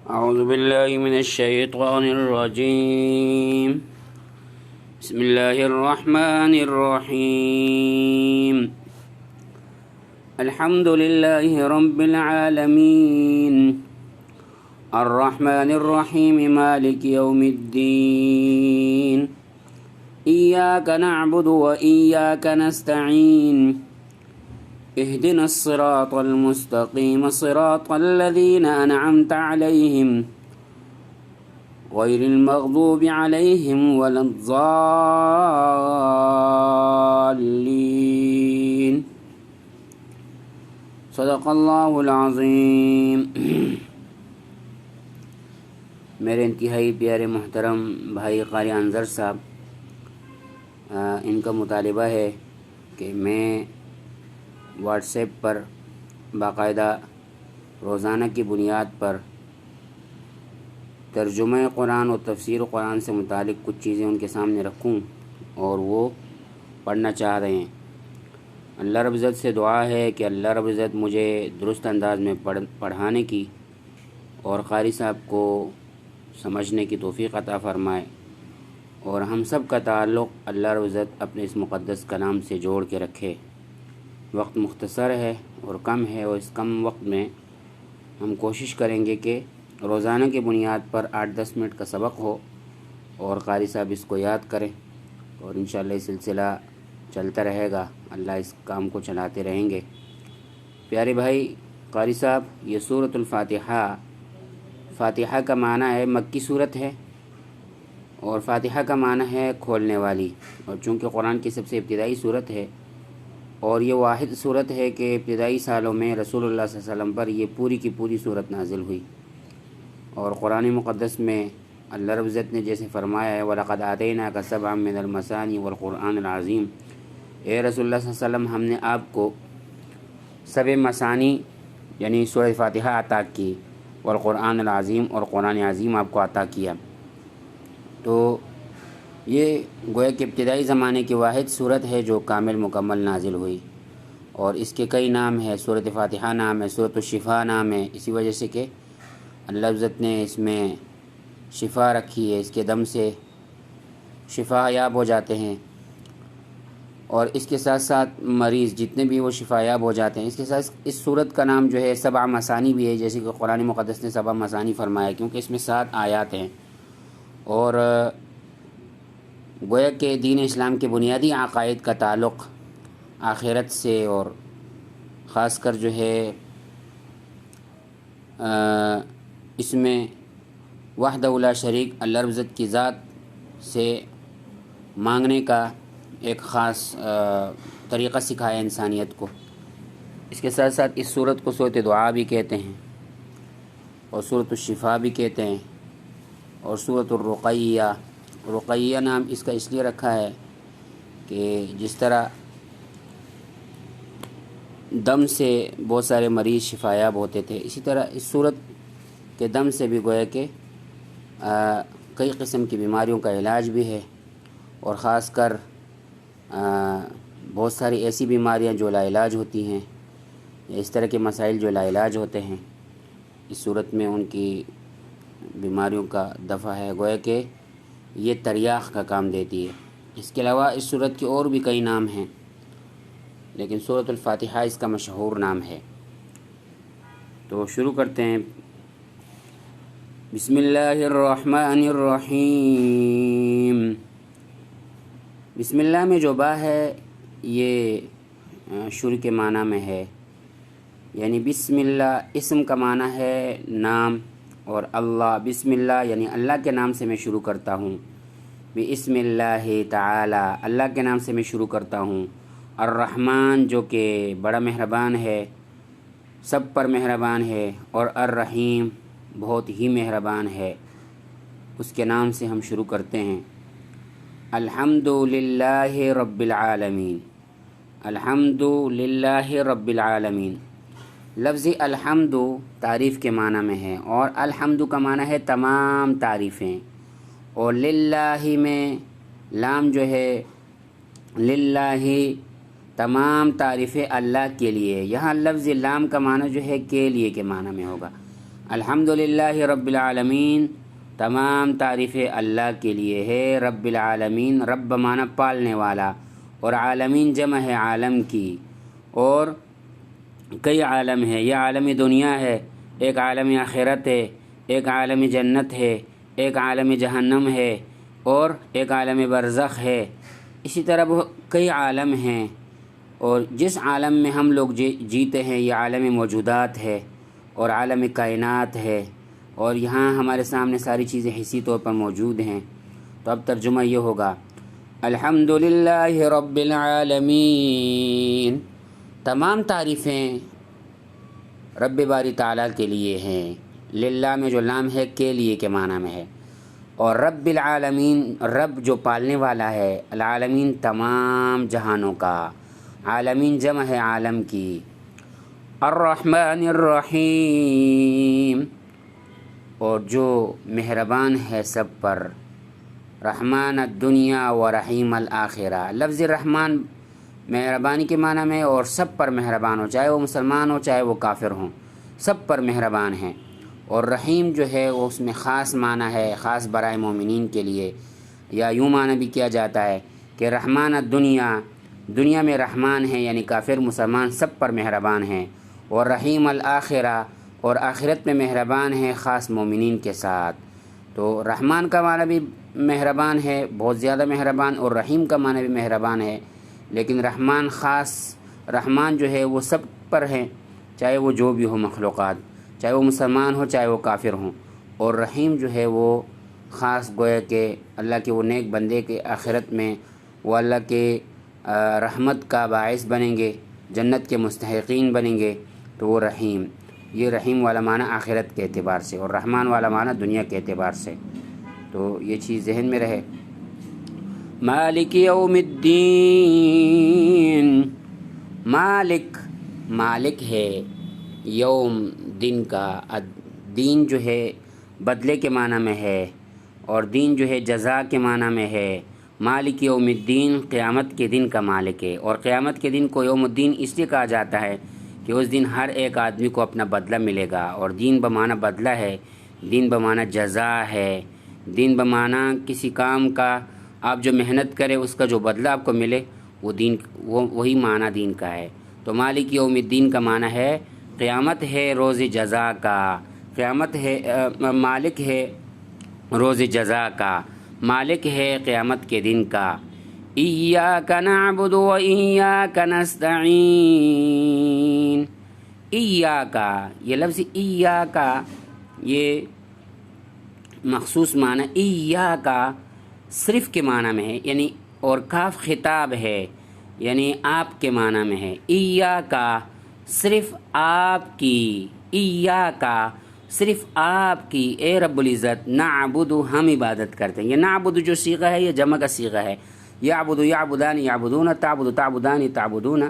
أعوذ بالله من الشيطان الرجيم. بسم الله الرحمن الرحيم. الحمد لله رب العالمين الرحمن الرحيم مالك يوم الدين إياك نعبد وإياك نستعين اهدنا الصراط المستقيم صراط الذين أنعمت عليهم غير المغضوب عليهم ولا الضالين. صدق اللہ العظیم. میرے انتہائی پیارے محترم بھائی قاری انظر صاحب، ان کا مطالبہ ہے کہ میں واٹس ایپ پر باقاعدہ روزانہ کی بنیاد پر ترجمہ قرآن اور تفسیر قرآن سے متعلق کچھ چیزیں ان کے سامنے رکھوں اور وہ پڑھنا چاہ رہے ہیں. اللہ رب العزت سے دعا ہے کہ اللہ رب العزت مجھے درست انداز میں پڑھانے کی اور قاری صاحب کو سمجھنے کی توفیق عطا فرمائے، اور ہم سب کا تعلق اللہ رب العزت اپنے اس مقدس کلام سے جوڑ کے رکھے. وقت مختصر ہے اور کم ہے، اور اس کم وقت میں ہم کوشش کریں گے کہ روزانہ کی بنیاد پر 8-10 منٹ کا سبق ہو اور قاری صاحب اس کو یاد کریں، اور انشاءاللہ یہ سلسلہ چلتا رہے گا. اللہ اس کام کو چلاتے رہیں گے. پیارے بھائی قاری صاحب، یہ سورۃ الفاتحہ، فاتحہ کا معنی ہے مکی صورت ہے، اور فاتحہ کا معنی ہے کھولنے والی، اور چونکہ قرآن کی سب سے ابتدائی صورت ہے اور یہ واحد صورت ہے کہ ابتدائی سالوں میں رسول اللہ صلی اللہ علیہ وسلم پر یہ پوری کی پوری صورت نازل ہوئی. اور قرآن مقدس میں اللہ رب العزت نے جیسے فرمایا ہے وَلَقَدْ آتَيْنَاكَ سَبْعًا مِنَ الْمَثَانِي وَالْقُرْآنِ الْعَظِيمِ، اے رسول اللہ صلی اللہ علیہ وسلم، ہم نے آپ کو 7 مثانی یعنی سورہ فاتحہ عطا کی، والقرآن العظیم، اور قرآن عظیم آپ کو عطا کیا. تو یہ گویا کہ ابتدائی زمانے کی واحد صورت ہے جو کامل مکمل نازل ہوئی، اور اس کے کئی نام ہے. سورۃ فاتحہ نام ہے، سورۃ الشفا نام ہے، اسی وجہ سے کہ اللہ عزت نے اس میں شفا رکھی ہے، اس کے دم سے شفا یاب ہو جاتے ہیں، اور اس کے ساتھ ساتھ مریض جتنے بھی وہ شفا یاب ہو جاتے ہیں. اس کے ساتھ اس صورت کا نام جو ہے 7 مثانی بھی ہے، جیسے کہ قرآن مقدس نے 7 مثانی فرمایا، کیونکہ اس میں 7 آیات ہیں. اور گویا کہ دین اسلام کے بنیادی عقائد کا تعلق آخرت سے، اور خاص کر جو ہے اس میں وحدہ لا شریک اللہ رب العزت کی ذات سے مانگنے کا ایک خاص طریقہ سکھایا انسانیت کو. اس کے ساتھ ساتھ اس صورت کو سورۃ دعا بھی کہتے ہیں، اور سورۃ الشفا بھی کہتے ہیں، اور سورۃ الرقیہ. رقیہ نام اس کا اس لیے رکھا ہے کہ جس طرح دم سے بہت سارے مریض شفایاب ہوتے تھے، اسی طرح اس صورت کے دم سے بھی گویا کہ کئی قسم کی بیماریوں کا علاج بھی ہے، اور خاص کر بہت ساری ایسی بیماریاں جو لا علاج ہوتی ہیں، اس طرح کے مسائل جو لا علاج ہوتے ہیں، اس صورت میں ان کی بیماریوں کا دفع ہے. گویا کہ یہ تریاق کا کام دیتی ہے. اس کے علاوہ اس صورت کے اور بھی کئی نام ہیں، لیکن سورۃ الفاتحہ اس کا مشہور نام ہے. تو شروع کرتے ہیں. بسم اللہ الرحمن الرحیم. بسم اللہ میں جو با ہے یہ شروع کے معنی میں ہے، یعنی بسم اللہ اسم کا معنی ہے نام، اور اللہ بسم اللہ یعنی اللہ کے نام سے میں شروع کرتا ہوں. بسم اللہ تعالی، اللہ کے نام سے میں شروع کرتا ہوں. الرحمن جو کہ بڑا مہربان ہے، سب پر مہربان ہے، اور الرحیم بہت ہی مہربان ہے، اس کے نام سے ہم شروع کرتے ہیں. الحمد للہ رب العالمین. الحمد للہ رب العالمین. لفظ الحمد تعریف کے معنی میں ہے، اور الحمد کا معنی ہے تمام تعریفیں، اور للہ میں لام جو ہے للہ تمام تعریفیں اللہ کے لیے. یہاں لفظ لام کا معنی جو ہے کے لیے کے معنی میں ہوگا. الحمدللہ رب العالمین، تمام تعریفیں اللہ کے لیے ہے۔ رب العالمین، رب معنی پالنے والا، اور عالمین جمع ہے عالم کی، اور کئی عالم ہے۔ یہ عالم دنیا ہے، ایک عالم آخرت ہے، ایک عالم جنت ہے، ایک عالم جہنم ہے، اور ایک عالم برزخ ہے۔ اسی طرح وہ کئی عالم ہیں، اور جس عالم میں ہم لوگ جیتے ہیں یہ عالم موجودات ہے اور عالم کائنات ہے، اور یہاں ہمارے سامنے ساری چیزیں حسی طور پر موجود ہیں۔ تو اب ترجمہ یہ ہوگا، الحمدللہ رب العالمین، تمام تعریفیں رب باری تعالیٰ کے لیے ہیں۔ للہ میں جو لام ہے کے لیے کے معنی میں ہے، اور رب العالمین، رب جو پالنے والا ہے، العالمین تمام جہانوں کا، عالمین جمع ہے عالم کی۔ الرحمن الرحیم، اور جو مہربان ہے سب پر، رحمان الدنیا و رحیم الآخرہ۔ لفظ رحمان مہربانی کے معنی میں، اور سب پر مہربان ہو، چاہے وہ مسلمان ہو چاہے وہ کافر ہوں، سب پر مہربان ہیں۔ اور رحیم جو ہے وہ اس میں خاص معنی ہے، خاص برائے مومنین کے لیے، یا یوں معنی بھی کیا جاتا ہے کہ رحمان الدنیا، دنیا میں رحمان ہیں یعنی کافر مسلمان سب پر مہربان ہیں، اور رحیم الآخرہ، اور آخرت میں مہربان ہیں خاص مومنین کے ساتھ۔ تو رحمان کا معنی بھی مہربان ہے، بہت زیادہ مہربان، اور رحیم کا معنی بھی مہربان ہے، لیکن رحمان خاص، رحمان جو ہے وہ سب پر ہے، چاہے وہ جو بھی ہو مخلوقات، چاہے وہ مسلمان ہو چاہے وہ کافر ہوں، اور رحیم جو ہے وہ خاص گویا کہ اللہ کے وہ نیک بندے کے آخرت میں وہ اللہ کے رحمت کا باعث بنیں گے، جنت کے مستحقین بنیں گے، تو وہ رحیم، یہ رحیم والا معنی آخرت کے اعتبار سے، اور رحمان والا معنی دنیا کے اعتبار سے، تو یہ چیز ذہن میں رہے۔ مالک یوم الدین، مالک، مالک ہے یوم دن کا، دین جو ہے بدلے کے معنی میں ہے، اور دین جو ہے جزا کے معنی میں ہے۔ مالک یوم الدین قیامت کے دن کا مالک ہے، اور قیامت کے دن کو یوم الدین اس لیے کہا جاتا ہے کہ اس دن ہر ایک آدمی کو اپنا بدلہ ملے گا، اور دین بمعنی بدلہ ہے، دین بمعنی جزا ہے، دین بمعنی کسی کام کا آپ جو محنت کرے اس کا جو بدلہ آپ کو ملے، وہ دین، وہی معنی دین کا ہے۔ تو مالک یوم الدین کا معنی ہے قیامت ہے روز جزا کا، قیامت ہے، مالک ہے روز جزا کا، مالک ہے قیامت کے دن کا۔ ایاک نعبد و ایاک نستعین، ایاک، یہ لفظ ایاک یہ مخصوص معنی، ایاک صرف کے معنی میں ہے، یعنی اور کاف خطاب ہے یعنی آپ کے معنی میں ہے۔ ایاک صرف آپ کی، ایاک صرف آپ کی اے رب العزت، نعبد ہم عبادت کرتے ہیں۔ یہ نعبد جو صیغہ ہے یہ جمع کا صیغہ ہے، یعبد یعبدان یعبدون، تعبد تعبدان تعبدون،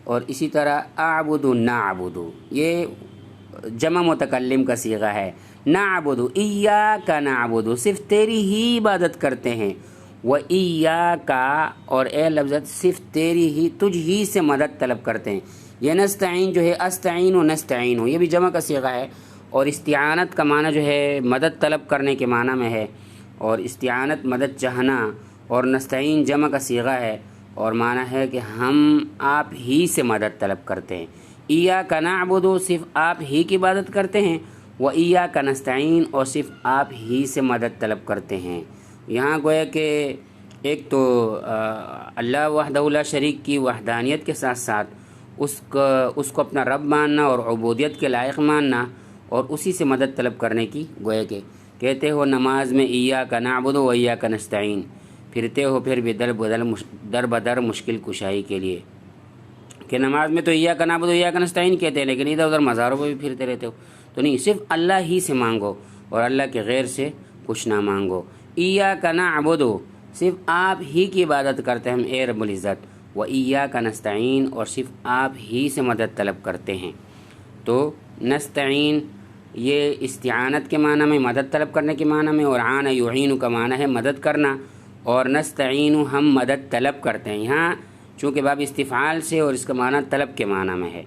اور اسی طرح اعبد نعبد یہ جمع متکلم کا صیغہ ہے۔ نعبد، ایاک نعبد، صرف تیری ہی عبادت کرتے ہیں، و ایاک، اور اے لفظ صرف تیری ہی، تجھ ہی سے مدد طلب کرتے ہیں۔ یہ نستعین جو ہے استعین و نستعین ہو، یہ بھی جمع کا صیغہ ہے، اور استعانت کا معنی جو ہے مدد طلب کرنے کے معنی میں ہے، اور استعانت مدد چاہنا، اور نستعین جمع کا صیغہ ہے، اور معنی ہے کہ ہم آپ ہی سے مدد طلب کرتے ہیں۔ ایاک نعبد، صرف آپ ہی کی عبادت کرتے ہیں، و ایاک نستعین، اور صرف آپ ہی سے مدد طلب کرتے ہیں۔ یہاں گویا کہ ایک تو اللہ وحدہ لا شریک کی وحدانیت کے ساتھ ساتھ اس کو اپنا رب ماننا اور عبودیت کے لائق ماننا، اور اسی سے مدد طلب کرنے کی، گویا کہ کہتے ہو نماز میں ایاک نعبد و ایاک نستعین، پھرتے ہو پھر بھی در بدر مشکل کشائی کے لیے، کہ نماز میں تو ایاک نعبد و ایاک نستعین کہتے ہیں لیکن ادھر ادھر مزاروں پہ بھی پھرتے رہتے ہو، تو نہیں، صرف اللہ ہی سے مانگو اور اللہ کے غیر سے کچھ نہ مانگو۔ ایاک نعبد، صرف آپ ہی کی عبادت کرتے ہیں ہم اے رب العزت، و ایاک نستعین، اور صرف آپ ہی سے مدد طلب کرتے ہیں۔ تو نستعین یہ استعانت کے معنی میں، مدد طلب کرنے کے معنی میں، اور عان یعین کا معنی ہے مدد کرنا، اور نستعین ہم مدد طلب کرتے ہیں۔ یہاں چونکہ باب استفعال سے اور اس کا معنی طلب کے معنی میں ہے۔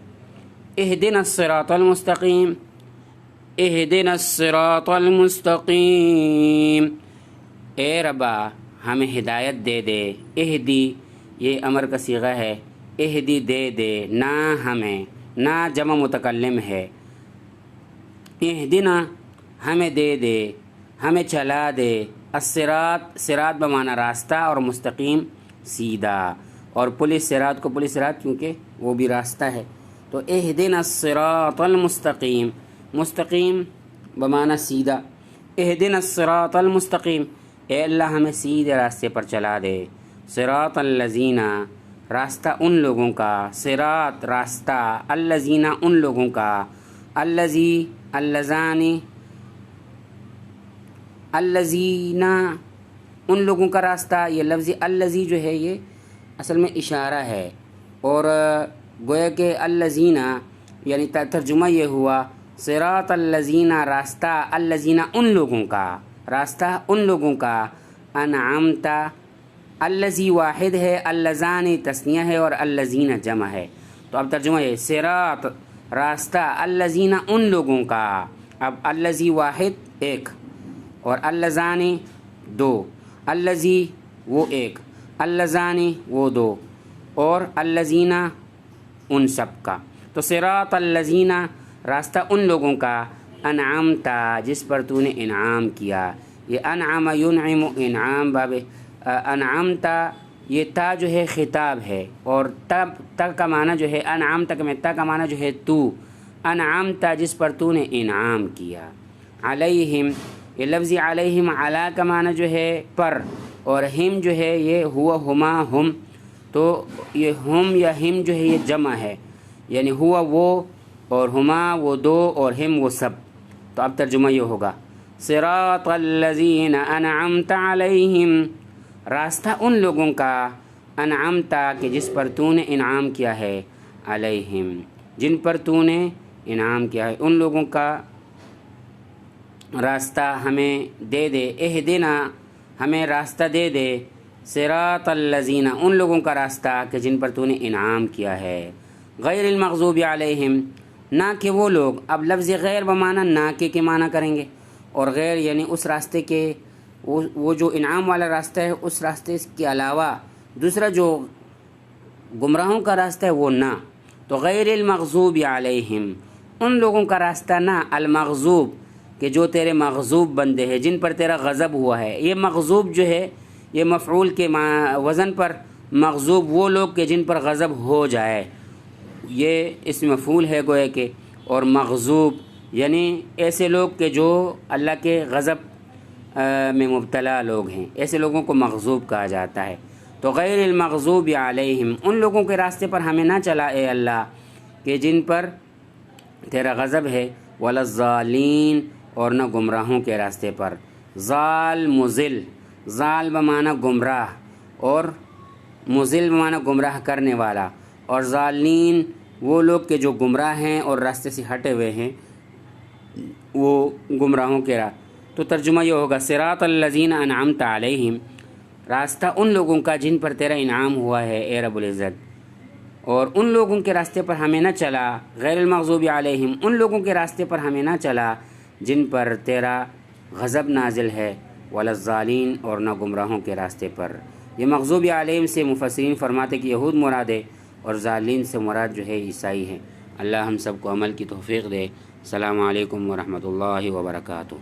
اہدنا الصراط المستقیم، اہدنا الصراط المستقیم، اے ربا ہمیں ہدایت دے دے۔ اہدی یہ امر کا صیغہ ہے، اہدی دے دے، نہ ہمیں، نہ جمع متکلم ہے، اہدنا ہمیں دے دے، ہمیں چلا دے، الصراط صراط بمعنی راستہ اور مستقیم سیدھا، اور پل صراط کو پل صراط کیونکہ وہ بھی راستہ ہے، تو اہدنا الصراط المستقیم، مستقیم بمعنی سیدھا، اہدنا الصراط المستقیم، اے اللہ ہمیں سیدھے راستے پر چلا دے، صراط الذین راستہ ان لوگوں کا، صراط راستہ، الذین ان لوگوں کا، الذی اللذانی الذین ان لوگوں کا راستہ، یہ لفظ الذی جو ہے یہ اصل میں اشارہ ہے، اور گویا کہ الذین یعنی ترجمہ یہ ہوا صراط الذین راستہ، الذین ان لوگوں کا، راستہ ان لوگوں کا، انعمت الذی واحد ہے، اللذان تثنیہ ہے اور الذین جمع ہے، تو اب ترجمہ یہ صراط راستہ، الذین ان لوگوں کا، اب الذی واحد ایک اور اللذان دو، الذی وہ ایک، اللذان وہ دو، اور الذین ان سب کا، تو صراط الذین راستہ ان لوگوں کا، انعمت جس پر تو نے انعام کیا، یہ انعم ینعم انعام باب انعمت، یہ تا جو ہے خطاب ہے، اور تا کا معنی جو ہے انعمت میں تا کا معنی جو ہے تو، انعمت جس پر تو نے انعام کیا، علیہم یہ لفظ علیہم علی کا معنی جو ہے پر، اور ہم جو ہے یہ ہوا ہما ہم، تو یہ ہم یا ہم جو ہے یہ جمع ہے، یعنی ہوا وہ اور ہما وہ دو اور ہم وہ سب، تو اب ترجمہ یہ ہوگا صراط الذین انعمت علیہم راستہ ان لوگوں کا، انعمت کہ جس پر تو نے انعام کیا ہے، علیہم جن پر تو نے انعام کیا ہے، ان لوگوں کا راستہ ہمیں دے دے، اہدنا ہمیں راستہ دے دے، صراط الذین ان لوگوں کا راستہ کہ جن پر تو نے انعام کیا ہے، غیر المغضوب علیہم نہ کہ وہ لوگ، اب لفظ غیر بمعنی نہ کے معنی کریں گے، اور غیر یعنی اس راستے کے وہ جو انعام والا راستہ ہے اس راستے کے علاوہ دوسرا جو گمراہوں کا راستہ ہے وہ نہ، تو غیر المغضوب علیہم ان لوگوں کا راستہ نہ، المغضوب کہ جو تیرے مغضوب بندے ہیں جن پر تیرا غضب ہوا ہے، یہ مغضوب جو ہے یہ مفعول کے وزن پر مغضوب وہ لوگ کہ جن پر غضب ہو جائے، یہ اس مفعول ہے گویا کہ، اور مغضوب یعنی ایسے لوگ کہ جو اللہ کے غضب میں مبتلا لوگ ہیں، ایسے لوگوں کو مغضوب کہا جاتا ہے، تو غیر المغضوب علیہم ان لوگوں کے راستے پر ہمیں نہ چلا اے اللہ کہ جن پر تیرا غضب ہے، ولا الضالین اور نہ گمراہوں کے راستے پر، ضال مضل، ضال بمعنی گمراہ اور مضل بمعنی گمراہ کرنے والا، اور ضالین وہ لوگ کہ جو گمراہ ہیں اور راستے سے ہٹے ہوئے ہیں، وہ گمراہوں کے راہ، تو ترجمہ یہ ہوگا صراط الذین انعمت علیہم راستہ ان لوگوں کا جن پر تیرا انعام ہوا ہے اے رب العزت، اور ان لوگوں کے راستے پر ہمیں نہ چلا، غیر المغضوب علیہم ان لوگوں کے راستے پر ہمیں نہ چلا جن پر تیرا غضب نازل ہے، ولا الضالین اور نہ گمراہوں کے راستے پر، یہ مغضوب علیہم سے مفسرین فرماتے کہ یہود مراد ہے، اور ضالین سے مراد جو ہے عیسائی ہیں۔ اللہ ہم سب کو عمل کی توفیق دے۔ السلام علیکم ورحمۃ اللہ وبرکاتہ۔